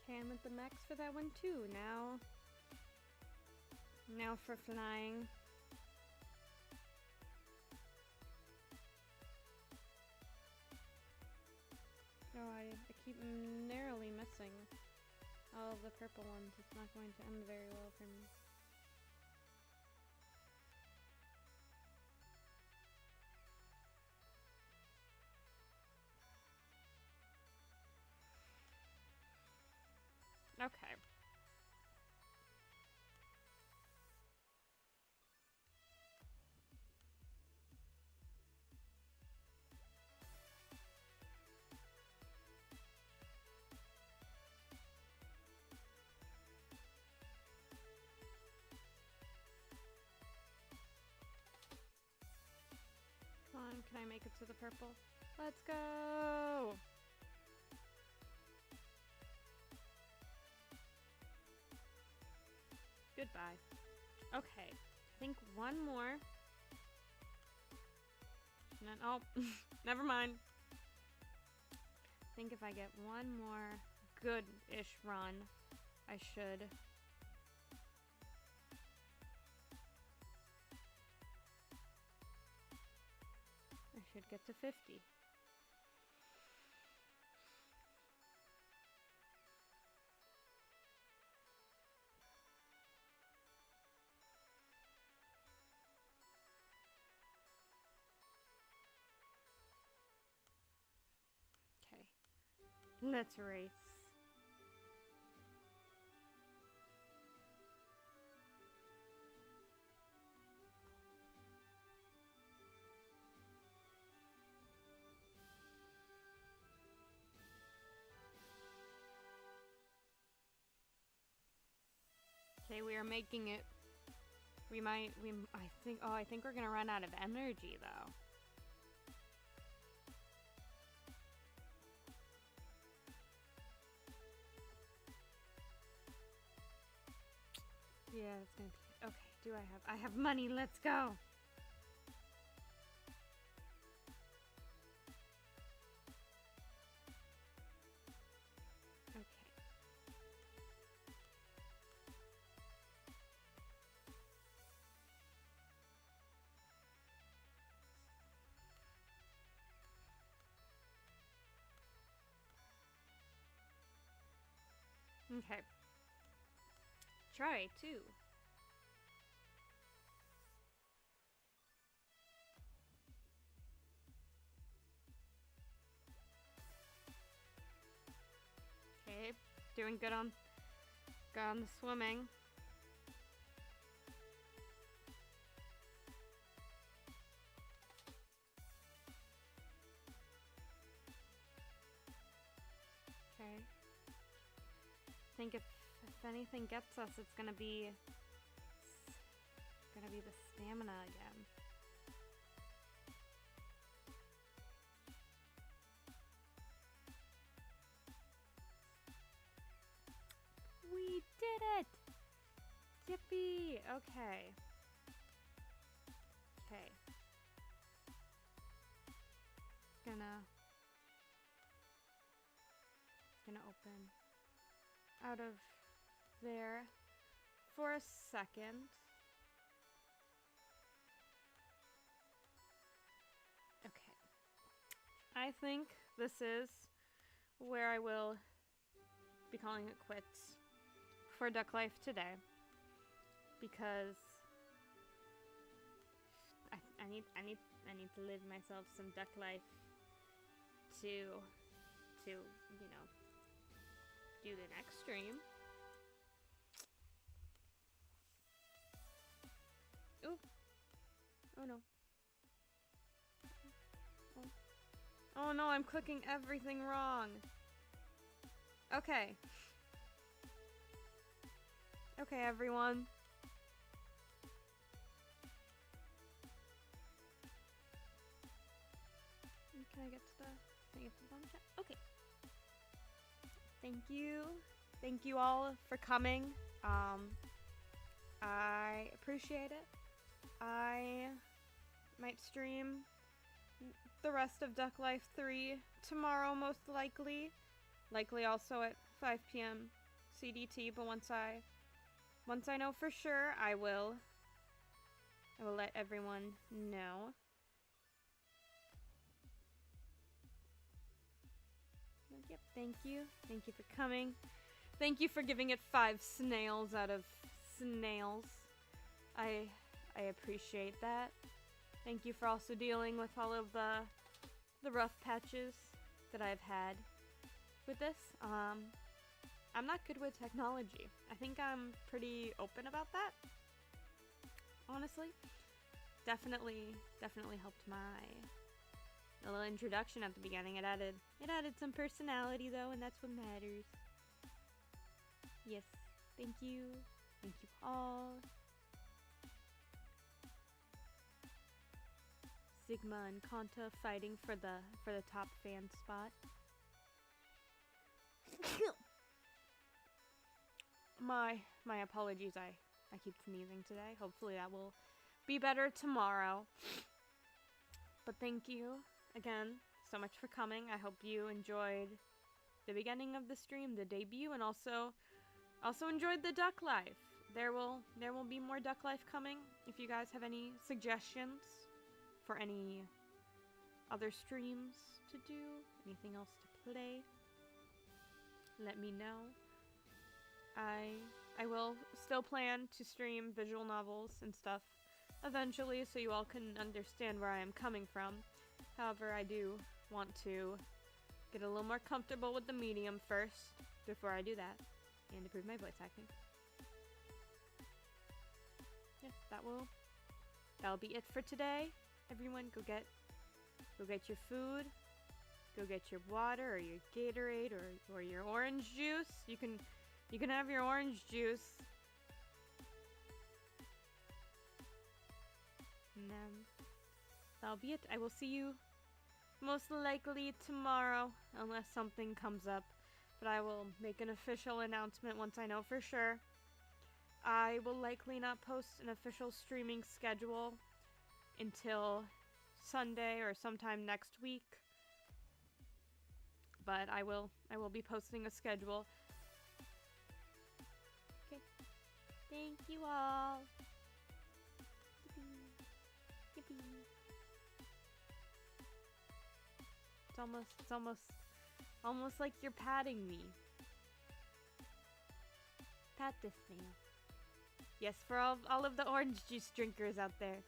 Okay, I'm at the max for that one too. Now for flying. Oh, I keep narrowly missing all of the purple ones. It's not going to end very well for me. Okay. Come on, can I make it to the purple? Let's go! Goodbye. Okay, I think one more. And then, oh, never mind. I think if I get one more good-ish run, I should. I should get to 50. Okay, let's race. Okay, we are making it. I think we're gonna run out of energy though. Yeah, it's gonna be, okay, I have money, let's go. Okay. Okay. Try 2. Okay, doing good on the swimming. Okay. I think if anything gets us, it's gonna be the stamina again. We did it! Yippee! Okay. Okay. Gonna open out of there for a second. Okay. I think this is where I will be calling it quits for Duck Life today, because I need to live myself some duck life to you know, do the next stream. Ooh. Oh no. Oh no, I'm clicking everything wrong. Okay. Okay, everyone. Can I get to the bottom chat? Okay. Thank you. Thank you all for coming. I appreciate it. I might stream the rest of Duck Life 3 tomorrow, most likely. Likely also at 5 p.m. CDT, but once I know for sure, I will let everyone know. Yep, thank you. Thank you for coming. Thank you for giving it 5 snails out of snails. I appreciate that. Thank you for also dealing with all of the rough patches that I've had with this. I'm not good with technology. I think I'm pretty open about that. Honestly. Definitely helped my little introduction at the beginning. It added some personality though, and that's what matters. Yes. Thank you. Thank you all. Sigma and Kanta fighting for the top fan spot. My apologies, I keep sneezing today. Hopefully that will be better tomorrow. But thank you again so much for coming. I hope you enjoyed the beginning of the stream, the debut, and also enjoyed the Duck Life. There will be more Duck Life coming. If you guys have any suggestions for any other streams to do, anything else to play, let me know. I will still plan to stream visual novels and stuff eventually, so you all can understand where I am coming from. However, I do want to get a little more comfortable with the medium first before I do that, and improve my voice acting. Yeah, that'll be it for today. Everyone, go get your food, go get your water or your Gatorade or your orange juice. You can have your orange juice. And that'll be it. I will see you most likely tomorrow, unless something comes up. But I will make an official announcement once I know for sure. I will likely not post an official streaming schedule until Sunday or sometime next week. But I will be posting a schedule. Okay. Thank you all. Yippee. It's almost like you're patting me. Pat this thing. Yes, for all of the orange juice drinkers out there,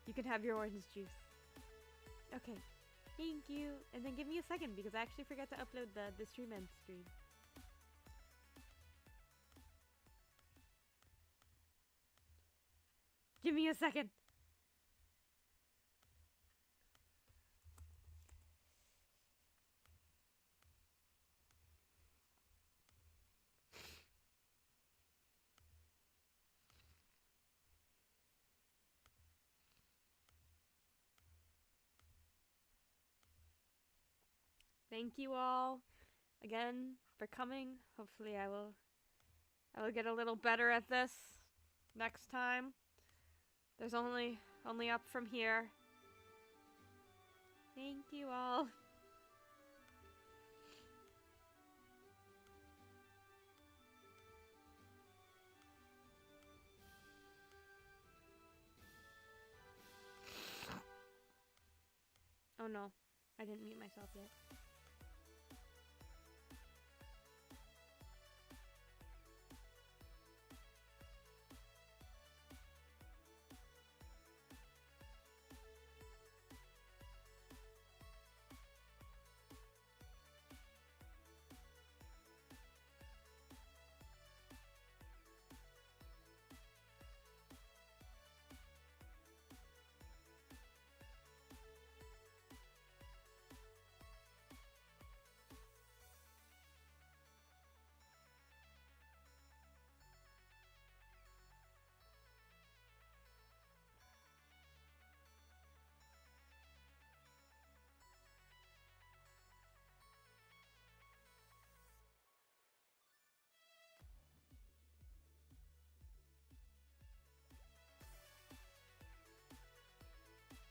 you can have your orange juice. Okay, thank you. And then give me a second because I actually forgot to upload the stream end stream. Give me a second. Thank you all again for coming. Hopefully I will get a little better at this next time. There's only up from here. Thank you all. Oh no, I didn't mute myself yet.